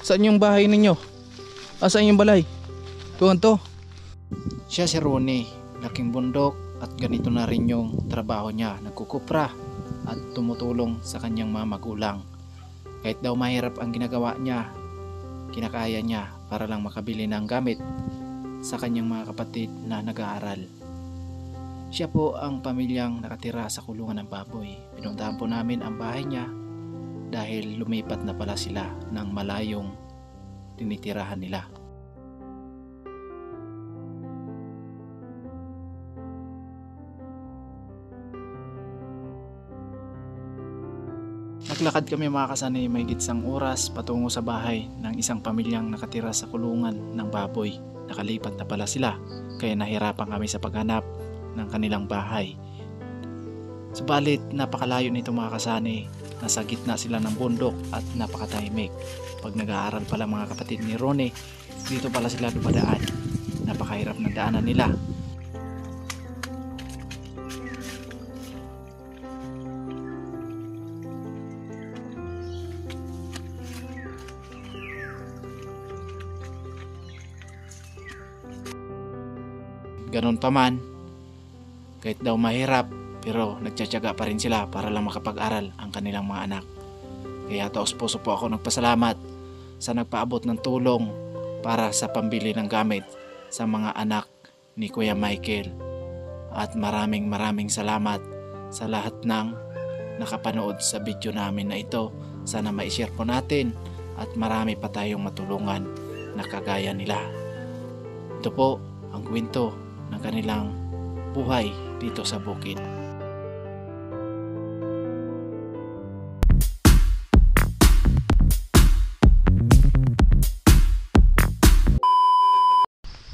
Saan yung bahay ninyo? Saan yung balay? Tuwan to. Siya si Ronnie, laking bundok at ganito na rin yung trabaho niya, nagkukupra at tumutulong sa kanyang mga magulang. Kahit daw mahirap ang ginagawa niya, kinakaya niya para lang makabili ng gamit sa kanyang mga kapatid na nag-aaral. Siya po ang pamilyang nakatira sa kulungan ng baboy. Pinuntahan po namin ang bahay niya dahil lumipat na pala sila ng malayong tinitirahan nila. Naglakad kami mga kasani mahigit isang oras patungo sa bahay ng isang pamilyang nakatira sa kulungan ng baboy. Nakalipat na pala sila kaya nahirapan kami sa paghanap ng kanilang bahay. Subalit napakalayo nito mga kasani, nasa gitna sila ng bundok at napakatahimik. Pag nag-aaral pala mga kapatid ni Ronnie, dito pala sila dumadaan. Napakahirap na daanan nila. Ganon pa man, kahit daw mahirap, pero nagtsatsaga pa rin sila para lang makapag-aral ang kanilang mga anak. Kaya taos puso po ako nagpasalamat sa nagpaabot ng tulong para sa pambili ng gamit sa mga anak ni Kuya Michael. At maraming salamat sa lahat ng nakapanood sa video namin na ito. Sana ma-share po natin at marami pa tayong matulungan na kagaya nila. Ito po ang kwento ng kanilang buhay dito sa bukid.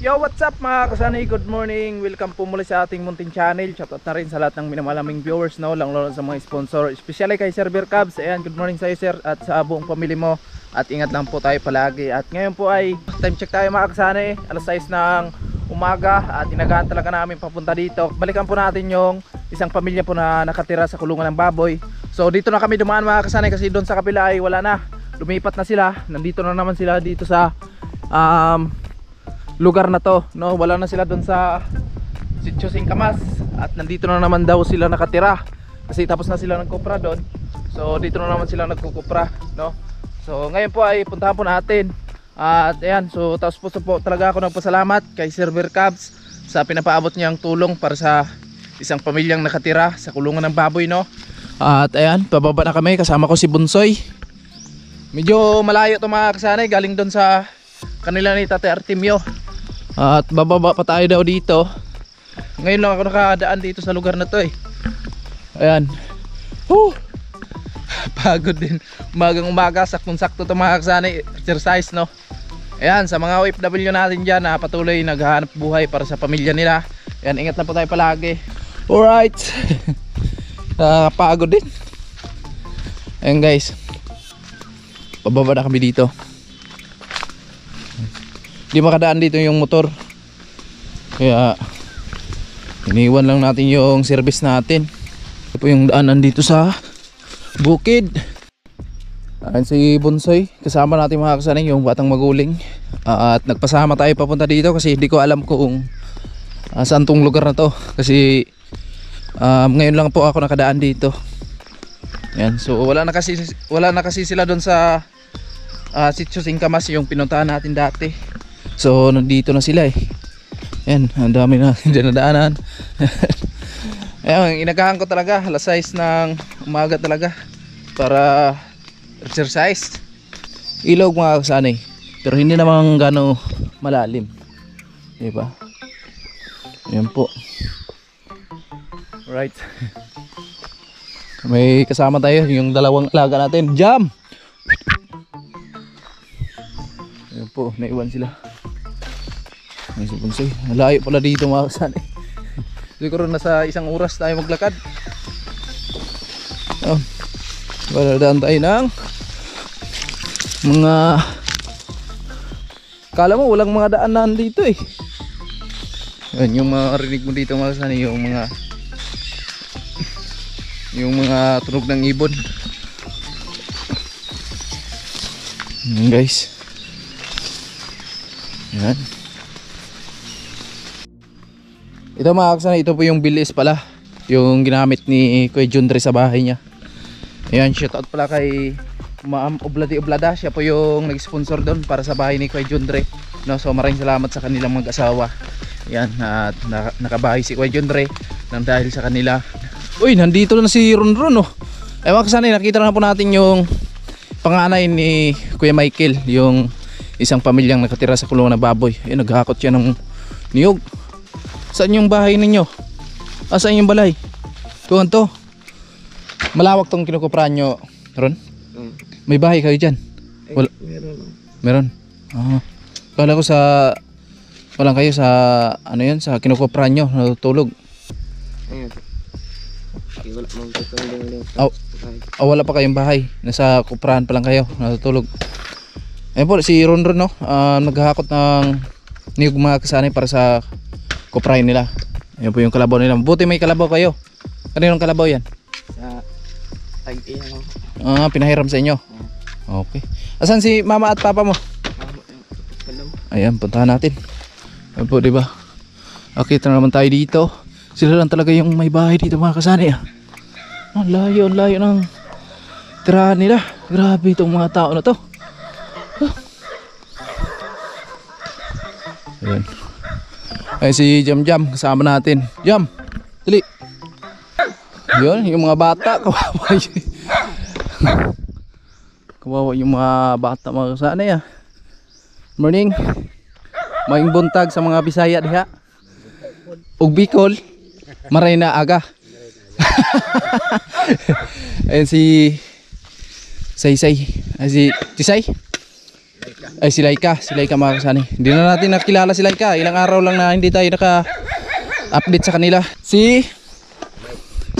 Yo, what's up mga kasani? Good morning. Welcome po muli sa ating munting channel. Shoutout na rin sa lahat ng minamalaming viewers, no? Lalo sa mga sponsor, especially kay Sir Beer Cubs. Ayan, good morning sa iyo sir at sa buong pamilya mo. At ingat lang po tayo palagi. At ngayon po ay time check tayo mga kasani. Alas 6 ng umaga at inagahan talaga namin papunta dito. Balikan po natin yung isang pamilya po na nakatira sa kulungan ng baboy. So dito na kami dumaan mga kasani kasi doon sa kapila ay wala na. Lumipat na sila. Nandito na naman sila dito sa lugar na to, no? Wala na sila doon sa Sitio Singkamas at nandito na naman daw sila nakatira kasi tapos na sila nagkupra doon. So dito na naman sila nagkukupra, no? So ngayon po ay puntahan po natin. At ayan, so tapos po talaga ako nagpasalamat kay Sir Beer Cubs sa pinapaabot niyang tulong para sa isang pamilyang nakatira sa kulungan ng baboy, no? At ayan, pababa na kami, kasama ko si Bunsoy. Medyo malayo to mga kasani, galing doon sa kanila ni Tate Artemio. At bababa pa tayo daw dito. Ngayon lang ako nakadaan dito sa lugar na to eh. Ayan. Pagod din. Umagang-umaga, saktong-sakto to mga kasani, exercise, no? Ayan, sa mga OFW natin dyan na patuloy naghahanap buhay para sa pamilya nila. Ayan, ingat na po tayo palagi. Alright. Pagod din. Ayan guys, pababa na kami dito. Di makadaan dito yung motor, kaya iniwan lang natin yung service natin. Ito po yung daanan dito sa bukid. Ayan si Bunsoy, kasama natin mga kasani, yung batang maguling. At nagpasama tayo papunta dito kasi hindi ko alam kung saan tong lugar na to. Kasi ngayon lang po ako nakadaan dito. Ayan, so wala na kasi sila doon sa Sitio Singkamas, yung pinuntahan natin dati. So nandito na sila eh. Ayan, ang dami na dinadaanan. Ayan, inagahan ko talaga alas 6 ng umaga talaga para exercise. Ilog mga kasanay, pero hindi naman gano'ng malalim, diba? Ayan po. Right. May kasama tayo, yung dalawang alaga natin. Jam! Ayan po, naiwan sila. Ay, si Bunsoy, malayo pala dito mga kasanay. Siguro nasa isang oras tayo maglakad. Baladaan tayo ng mga, kala mo walang mga daanan dito eh. Yan yung mga rinig mo dito mga kasanay, yung mga tunog ng ibon. Yan guys, Yan. Ito mga kasani, ito po yung bilis pala. Yung ginamit ni Kuya Jundre sa bahay niya. Ayan, shoutout pala kay Ma'am Obladi Oblada. Siya po yung nag-sponsor doon para sa bahay ni Kuya Jundre, no? So maraming salamat sa kanilang mag-asawa. Yan, at nakabahay si Kuya Jundre nang dahil sa kanila. Uy, nandito na si Ronron, oh. Eh mga kasani, nakita na po natin yung panganay ni Kuya Michael, yung isang pamilyang nakatira sa kulungan ng baboy. Ayun, naghakot siya ng niyog. Saan yung bahay ninyo? Saan yung balay? Tuhan to. Malawak tong kinukupran nyo, Ron? May bahay kayo dyan? Meron. Kala ko sa walang kayo sa ano yan, sa kinukupran nyo, natutulog. Ayun. Wala mong tutulong. Wala pa kayong bahay. Nasa kuprahan pa lang kayo, natutulog. Ayun po, si Ron no? Naghahakot ng niyog mga kasanay para sa kuprahin nila. Ayun po yung kalabaw nila. Buti may kalabaw kayo. Kaninong kalabaw yan? Sa tag-iya mo. Pinahiram sa inyo. Okay. Asan si mama at papa mo? Ayan, puntahan natin. Ayun po, diba? Nakita na naman tayo dito. Sila lang talaga yung may bahay dito mga kasanay. Ang layo ng tirahan nila. Grabe itong mga tao na to. Ayan. Ay si Jam Jam kasama natin. Jam, dali. Yun, yung mga bata, kawawa yun. Kawawa yung mga bata mga kasanay. Morning. Maing buntag sa mga Bisaya diha. Ug Bicol, maray na aga. Ayun si Saysay. Ay si Tisay. Ay si Laika mga kasani. Hindi na natin nakilala si Laika. Ilang araw lang na hindi tayo naka-update sa kanila. Si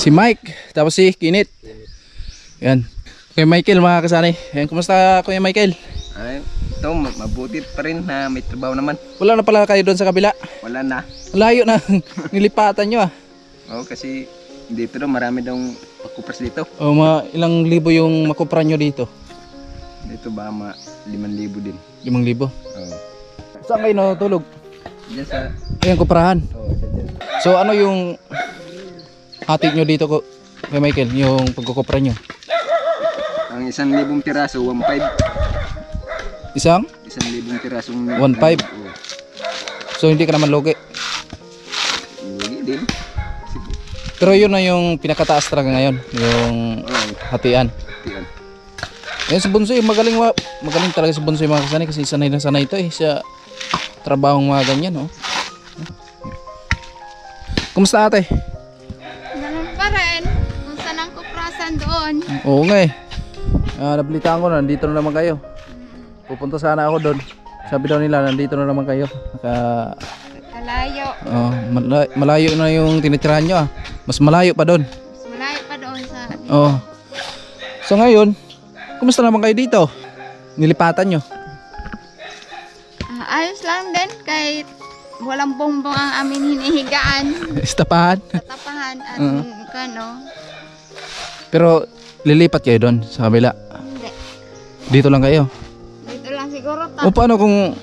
Mike, tapos si Kinit. Yan. Kuya Michael mga kasani. Yan, kumusta Kuya Michael? Ay, ito mabuti pa rin na may trabaho naman. Wala na pala kayo doon sa kabila? Wala na. Layo na nilipatan nyo Oo, kasi dito daw marami daw pakupras dito. Ilang libo yung makupra nyo dito? Dito ba 5,000 din. 5,000? Oo. Saan kayo natutulog? Diyan sa... Ayan, kuprahan. Oo, dyan. So ano yung hatid nyo dito kay Michael, yung pagkukupra nyo? Ang 1,000 piraso, 1,500. Isang? 1,000 piraso. 1,500? Oo. So hindi ka naman lugi? Lugi din. Pero yun na yung pinakataas talaga ngayon, yung hatian. Tiyan. Yan si Bunsoy, magaling talaga si Bunsoy mga kasanay kasi sanay na sanay ito sa trabahong mga ganyan. Kumusta ate? Ganun pa rin. Kung saan ang kuprasan doon. Oo nga eh. Nabalitaan ko na, nandito na naman kayo. Pupunta sana ako doon. Sabi daw nila, nandito na naman kayo. Malayo. Malayo na yung tinitirahan nyo. Mas malayo pa doon. Mas malayo pa doon sa... So ngayon, kumusta naman kayo dito? Nilipatan nyo? Ayos lang din kahit walang bongbong ang amin hinihigaan. Istapahan? Tatapahan at kano. Pero lilipat kayo doon sa kabila? Hindi. Dito lang kayo? Dito lang siguro O paano kung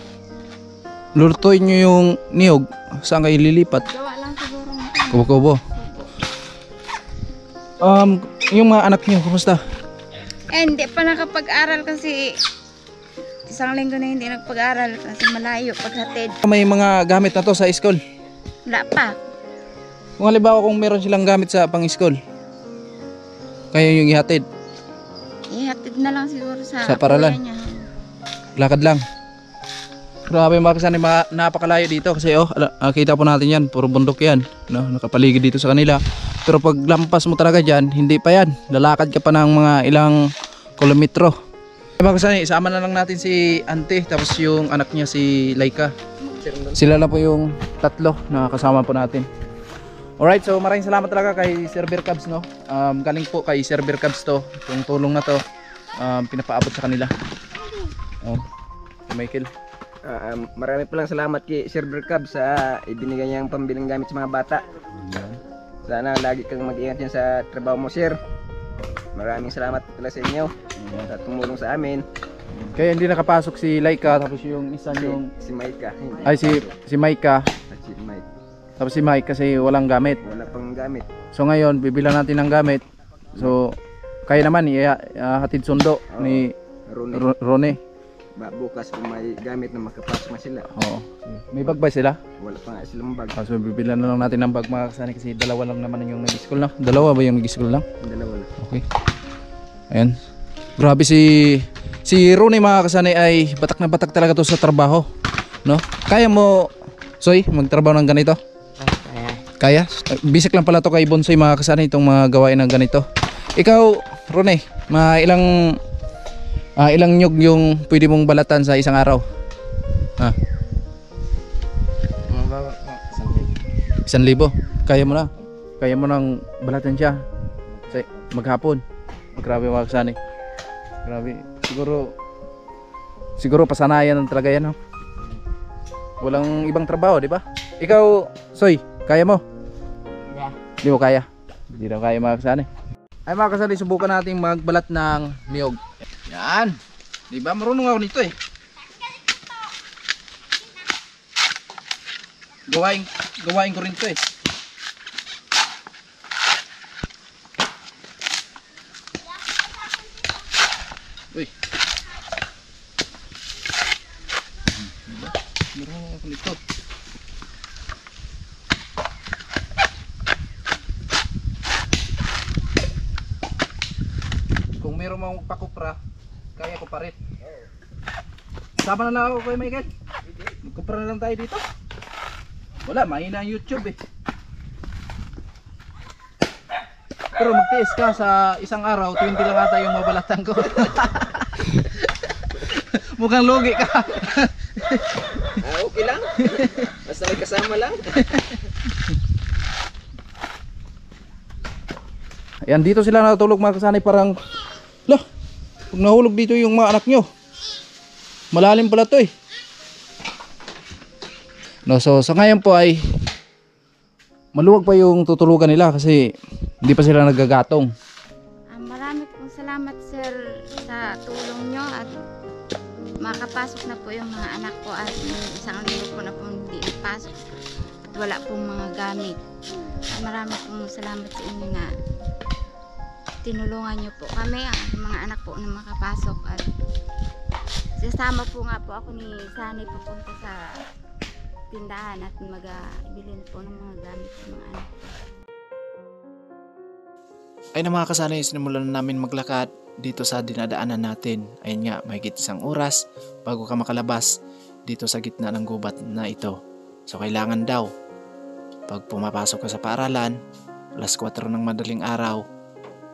lulutuin nyo yung niyog? Saan kayo lilipat? gawa lang siguro. Kubo-kubo. Yung mga anak nyo, kumusta? Hindi pa nakapag-aral kasi isang linggo na hindi nagpag-aral kasi malayo paghatid. May mga gamit na to sa school? Wala pa. Kung halimbawa kung meron silang gamit sa pang-school, kayo yung ihatid? Ihatid na lang siguro sa paralan? kuya niya. Lakad lang. Grabe mga kasanay, napakalayo dito kasi kita po natin yan, puro bundok yan, no? Nakapaligid dito sa kanila. Pero pag lampas mo talaga dyan, hindi pa yan, lalakad ka pa ng mga ilang kilometro. Mga kasanay, isama na lang natin si Ante, tapos yung anak niya si Laika. Sila na po yung tatlo na kasama po natin. Alright, so maraming salamat talaga kay Sir Bear Cubs, no? Galing po kay Sir Bear Cubs to, yung tulong na to, pinapaabot sa kanila. Michael. Marami pa lang salamat kay Sir Bear Cubs sa ibinigay niyang pambiling gamit sa mga bata. Sana lagi kang mag-ingat yan sa trabaho mo, sir. Maraming salamat pala sa inyo sa tumulong sa amin. Kaya hindi nakapasok si Laika, tapos yung isa yung Si Maika. Hindi. ay si Maika, At si Mike. tapos si Mike kasi walang gamit. Wala pang gamit. So ngayon bibilan natin ng gamit. So kaya naman hatid sundo ni Rune. Rone. Bukas kung may gamit na makapasok na sila. Oo. May bag ba sila? Wala pa nga silang bag. So bibilan na lang natin ng bag mga kasani kasi dalawa lang naman yung nag-school na. Dalawa ba yung nag-school lang? Dalawa na. Okay. Ayan. Grabe si Rone mga kasani ay batak na batak talaga to sa trabaho. No? Kaya mo, Soy, magtrabaho ng ganito? Kaya? Basic lang pala to kay Bonsoy mga kasani itong mga gawain ng ganito. Ikaw, Rone, ilang nyug yung pwede mong balatan sa isang araw? Ha? 1,000. Kaya mo na? Kaya mo nang balatan siya sa maghapon? Grabe mga kasani. Grabe. Siguro pasanayan talaga yan, no? Walang ibang trabaho, di ba? Ikaw, Soy, kaya mo? Hindi mo kaya? Hindi daw kaya mga kasani. Ay mga kasani, subukan natin magbalat ng niyog. Yan. Di ba? Marunong ako nito eh. Gawain ko rin to eh. Uy. Diba? Marunong ako nito. Kung meron mong pakupra, kaya ko pa rin. Sama na lang ako kay Michael. Magkupra na lang tayo dito. Wala, mahina ang YouTube eh. Pero magtiis ka sa isang araw, 20 lang ata yung mabalatan ko. Mukhang lugi ka. Okay lang. Basta may kasama lang. Ayan, dito sila natutulog mga kasanay, parang lah, pag nahulog dito yung mga anak nyo, malalim pala to eh. No, so ngayon po ay maluwag pa yung tutulugan nila kasi hindi pa sila nagagatong. Marami pong salamat sir sa tulong nyo at makapasok na po yung mga anak ko at isang linggo po na po hindi ipasok at wala pong mga gamit. Marami pong salamat sa inyo na tinulungan nyo po kami, ang mga anak po na makapasok at sasama po nga po ako ni Sunny pupunta sa tindahan at mag-bilhin po ng mga gamit ng mga anak ko. Ay na mga kasanay, sinimulan na namin maglakad dito sa dinadaanan natin. Ayun nga, mahigit 1 oras bago ka makalabas dito sa gitna ng gubat na ito. So kailangan daw, pag pumapasok ka sa paaralan, alas 4 ng madaling araw,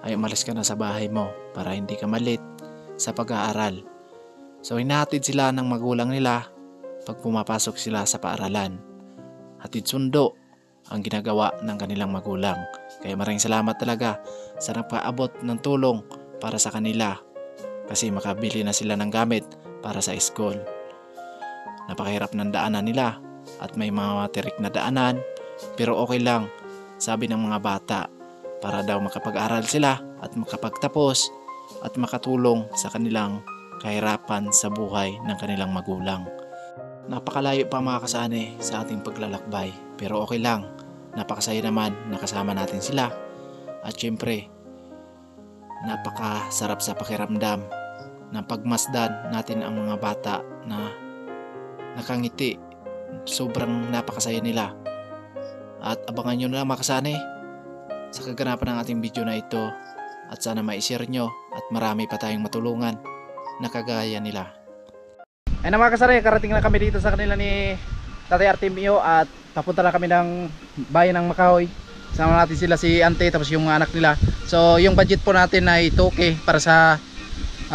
ay umalis ka na sa bahay mo para hindi ka malit sa pag-aaral. So hinahatid sila ng magulang nila pag pumapasok sila sa paaralan. Hatid sundo ang ginagawa ng kanilang magulang. Kaya maraming salamat talaga sa nagpaabot ng tulong para sa kanila kasi makabili na sila ng gamit para sa school. Napakahirap ng daanan nila at may mga tirik na daanan, pero okay lang, sabi ng mga bata, para daw makapag-aral sila at makapagtapos at makatulong sa kanilang kahirapan sa buhay ng kanilang magulang. Napakalayo pa mga kasane sa ating paglalakbay, pero okay lang, napakasaya naman nakasama natin sila at syempre napakasarap sa pakiramdam na pagmasdan natin ang mga bata na nakangiti. Sobrang napakasaya nila at abangan nyo na mga kasane sa kaganapan ng ating video na ito at sana ma-share nyo at marami pa tayong matulungan na kagaya nila. Ay na mga kasanay, karating na kami dito sa kanila ni Tatay Artemio at papunta na kami ng bayan ng Makahoy. Sama natin sila si Ante tapos yung mga anak nila. So yung budget po natin ay 2K para sa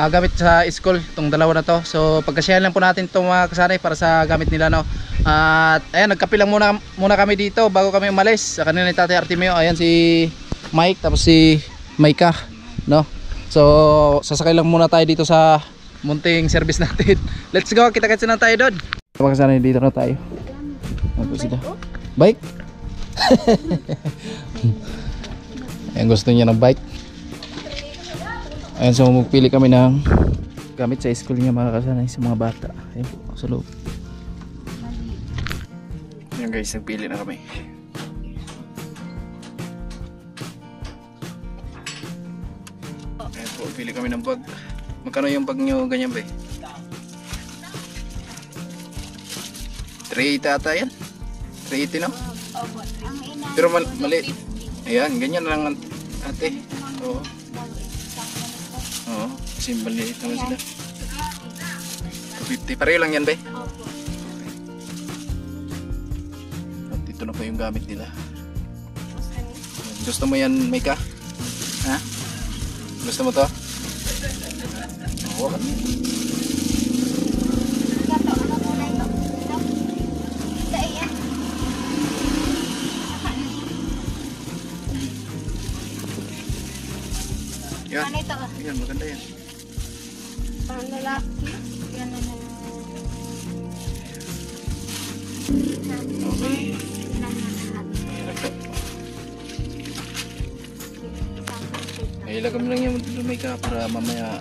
gamit sa school, itong dalawa na to. So pagkasyahan lang po natin itong mga kasanay para sa gamit nila, no. At ayan, nagkape lang muna kami dito bago kami umalis. Sa kanila ni Tatay Artemio, ayan si Mike tapos si Maika, no. So sasakay lang muna tayo dito sa munting service natin. Let's go, kita-kitsa na tayo doon. Mga kasanay, dito na tayo. Ano sila? Bike? Ayan, gusto niya ng bike. Ayan, so magpili kami ng gamit sa school niya mga kasanay sa mga bata. Ayun po, sa loob. Ayan guys, nagpili na kami. Ayan po, pili kami ng bag. Magkano yung bag nyo ganyan ba eh? 380 ata yan? 380 no? Pero mali. Ayan, ganyan na lang ate. Oo. Oo, kasi maliit naman sila. 250, pareho lang yan ba? At ito na po yung gamit nila. Gusto mo yan, Mika? Ha? Gusto mo to? Oo. Yan. Yan, maganda yan. Pang lalaki. Yan na lang. Okay. Ay, ilagay mo lang yung Mika para mamaya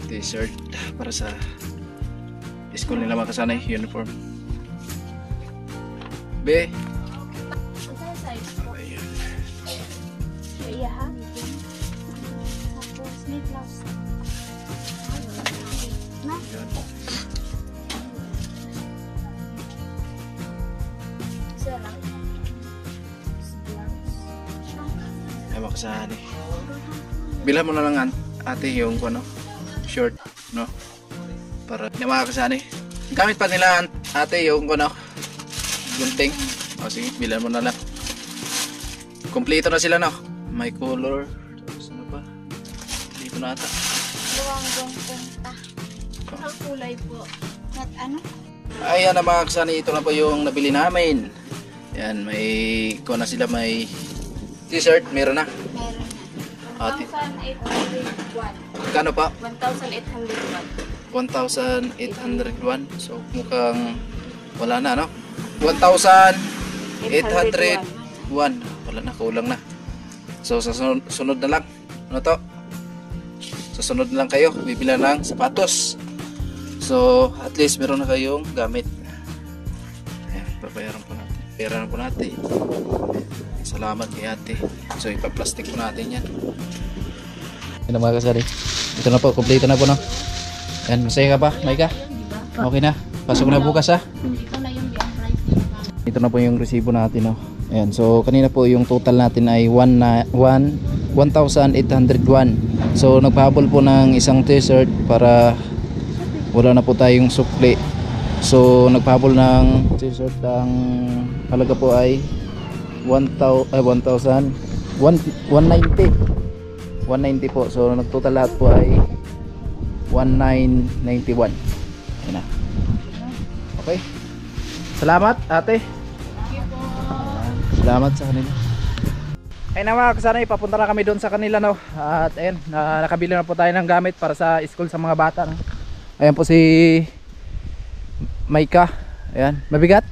t-shirt para sa school nila makasanay, uniform. Be. Ayan. Iya ha? Tapos may blouse. Na? Ayan. Isa lang. Ay, makasanay. Bilhan mo na lang ate yung ano, short, no? Para hindi makakasanay. Gamit pa nila ate yung ano, gunting. O sige, bilhan mo na lang. Kompleto na sila, no? May color. Tapos ano pa? Dito na ata. Luwang punta. Ang kulay po. At ano? Ayan na mga kasani, ito na po yung nabili namin. Yan, may ko na sila, may t-shirt, meron na. Meron na. Ate. 1,801. Kano pa? 1,801. 1,801. So mukhang wala na, no? 1,801. Wala na, kulang na. So sa sunod na lang. Ano to? Sa sunod na lang kayo, bibila ng sapatos. So at least meron na kayong gamit. Ayan, babayaran po natin. Bayaran po natin. Salamat kay ate. So ipa-plastic po natin yan. Yan mga kasari. Ito na po, kompleto na po, no? Yan, masaya ka pa, Maika? Okay na. Pasok na bukas, ha? Ito na yung price nila. Ito na po yung resibo natin, no? Ayan, so kanina po yung total natin ay 1,801. So nagpahabol po ng isang t-shirt para wala na po tayong sukli. So nagpahabol ng t-shirt, ang halaga po ay 1,190 po. So nagtotal lahat po ay 1,991. Ayan na. Okay. Salamat ate. Salamat sa kanila. Ayun na mga kasanay, papunta na kami doon sa kanila, no? At ayun, nakabili na po tayo ng gamit para sa school sa mga bata, no? Ayan po si Maika. Ayan, mabigat?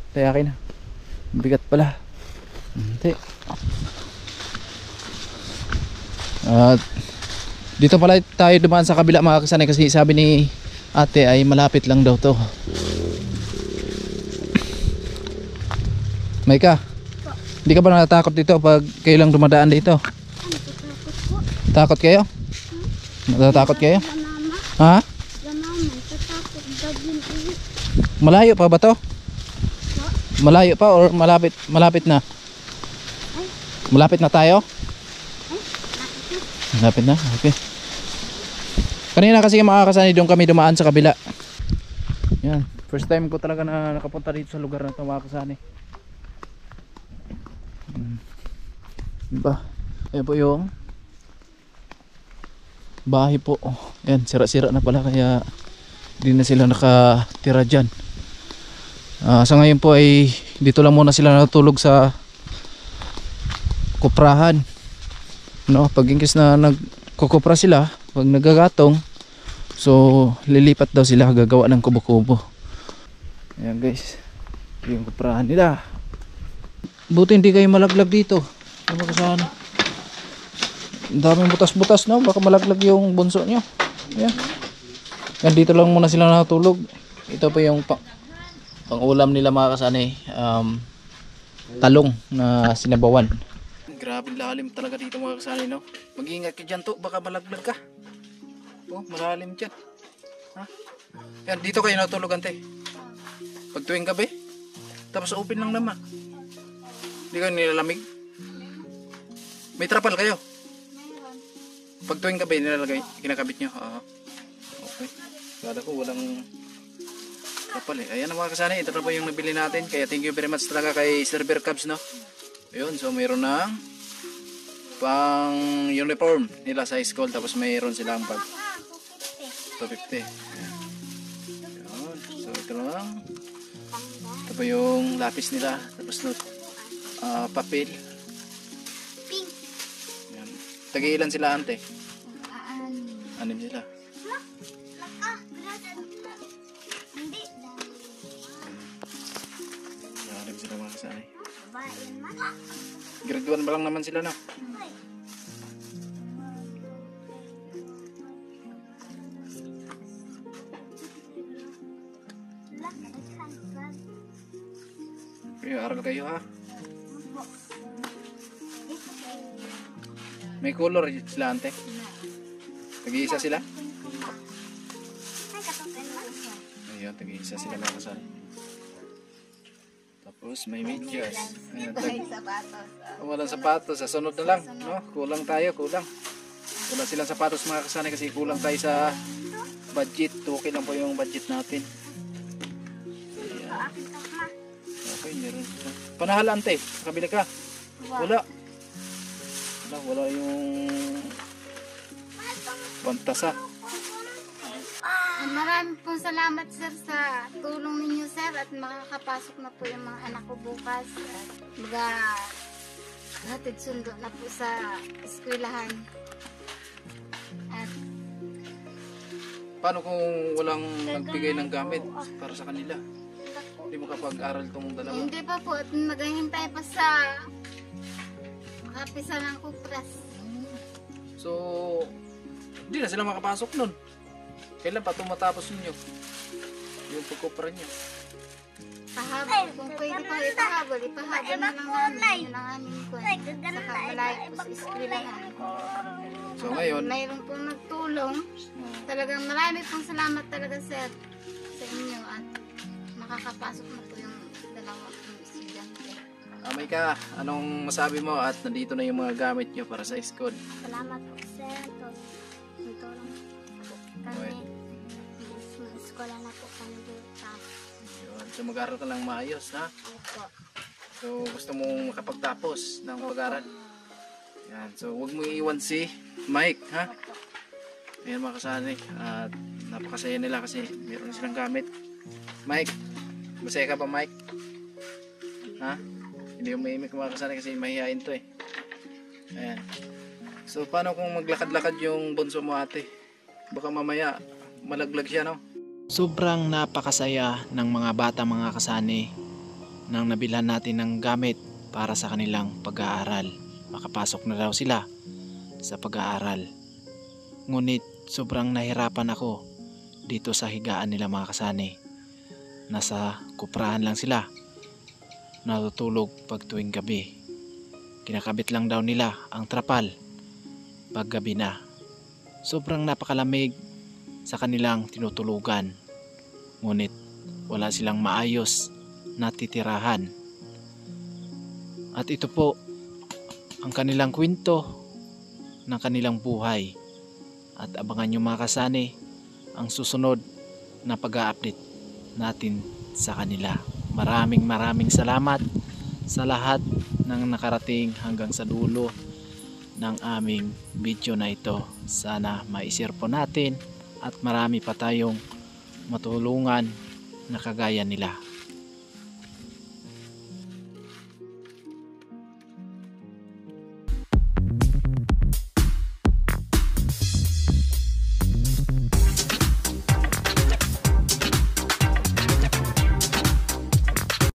Kaya akin na. Mabigat pala. Hindi. At dito pala tayo dumaan sa kabila mga kasanay, kasi sabi ni ate ay malapit lang daw to. Maika, hindi ka ba natatakot dito pag kayo lang dumadaan dito? Takot kayo? Natatakot kayo? Ha? Malayo pa ba to? Malayo pa or malapit na? Malapit na tayo? Malapit na? Okay. Kanina kasi makakasani doon kami dumaan sa kabila. Yan, first time ko talaga na nakapunta dito sa lugar na ito mga kasani. Diba? Ayan po yung bahay po. Ayan, sira-sira na pala, kaya hindi na sila nakatira dyan. Sa ngayon po ay dito lang muna sila natulog sa kuprahan, no? Pag inkis na nagkukupra sila, pag nagagatong, so lilipat daw sila, gagawa ng kubo-kubo. Ayan guys, yung kuprahan nila. Buti hindi kayo malaglag dito. Ano ka sana? Ang daming butas-butas, no? Baka malaglag yung bunso nyo. Ayan. Yan, dito lang muna sila natulog. Ito pa yung pang-ulam nila mga kasani. Talong na sinabawan. Grabe lalim talaga dito mga kasani, no? Mag-iingat ka dyan to, baka malaglag ka. Oh, malalim dyan. Ha? Yan, dito kayo natulog, ante. Pag tuwing gabi, tapos open lang naman. Hindi kayo nilalamig. May trapal kayo. Pag tuwing gabi nilalagay, kinakabit nyo. Okay. Kala ko walang trapal eh. Ayan mga kasani, ito na po yung nabili natin. Kaya thank you very much talaga kay Server Cubs, no? Ayun, so mayroon na pang uniform nila sa school. Tapos mayroon silang bag. 250. Ayan. So ito lang. Ito po yung lapis nila. Tapos papel. Ayan. Tag-ilan sila, ante? 6 sila. Ayan sila mga kasani. Grade 1 pa lang naman sila, no? Kayo, aral kayo ha. May color sila, ante. Tag-iisa sila? Ayun, tag-iisa sila mga kasali. Tapos may medyas. Ayan, walang sapatos. Sa sunod na lang, no? Kulang tayo, kulang. Kulang silang sapatos mga kasali kasi kulang tayo sa budget. Okay lang po yung budget natin. Ayan. Okay, meron sila. Panahal, ante. Kabila ka. Wala. Wala yung pantasa. Maraming pong salamat sir sa tulong ninyo sir at makakapasok na po yung mga anak ko bukas at hatid sundo na po sa eskwelahan. At Paano kung walang nagbigay ng gamit para sa kanila? Hindi makapag-aral tong dalawa. hindi pa po at naghihintay pa sa makapisa ng kupras. So, hindi na sila makapasok nun. Kailan pa tumatapos ninyo? Yung pagkupra nyo. Pahabol, kung pwede pa ipahabol na lang namin. Yun ang aming kwan. Saka malayo po sa eskwelahan. So ngayon, Mayroon pong nagtulong. Talagang marami pong salamat talaga sir sa inyo at makakapasok na po yung dalawang estudyante. Amay anong masabi mo at nandito na yung mga gamit nyo para sa school? Salamat po sir. Tulong po kami. Eskola na po kami bukas. Yun. So mag-aral ka lang maayos, ha? Opo. So gusto mong makapagtapos ng pag-aral. Yan. So huwag mo iiwan si Mike, ha? Ayan mga kasali. At napakasaya nila kasi meron silang gamit. Mike, masaya ka ba, Mike? Ha? Hindi yung maimik mga kasali kasi mahihain to eh. Ayan. So paano kung maglakad-lakad yung bunso mo, ate? Baka mamaya malaglag siya, no? Sobrang napakasaya ng mga bata mga kasani nang nabilhan natin ng gamit para sa kanilang pag-aaral. Makapasok na daw sila sa pag-aaral. Ngunit sobrang nahirapan ako dito sa higaan nila mga kasani. Nasa kuprahan lang sila. Natutulog pag tuwing gabi. Kinakabit lang daw nila ang trapal pag gabi na. Sobrang napakalamig sa kanilang tinutulugan. Ngunit wala silang maayos na titirahan. At ito po ang kanilang kwento ng kanilang buhay. At abangan nyo mga kasani ang susunod na pag-a-update natin sa kanila. Maraming salamat sa lahat ng nakarating hanggang sa dulo ng aming video na ito. Sana ma-share po natin at marami pa tayong matulungan na kagaya nila.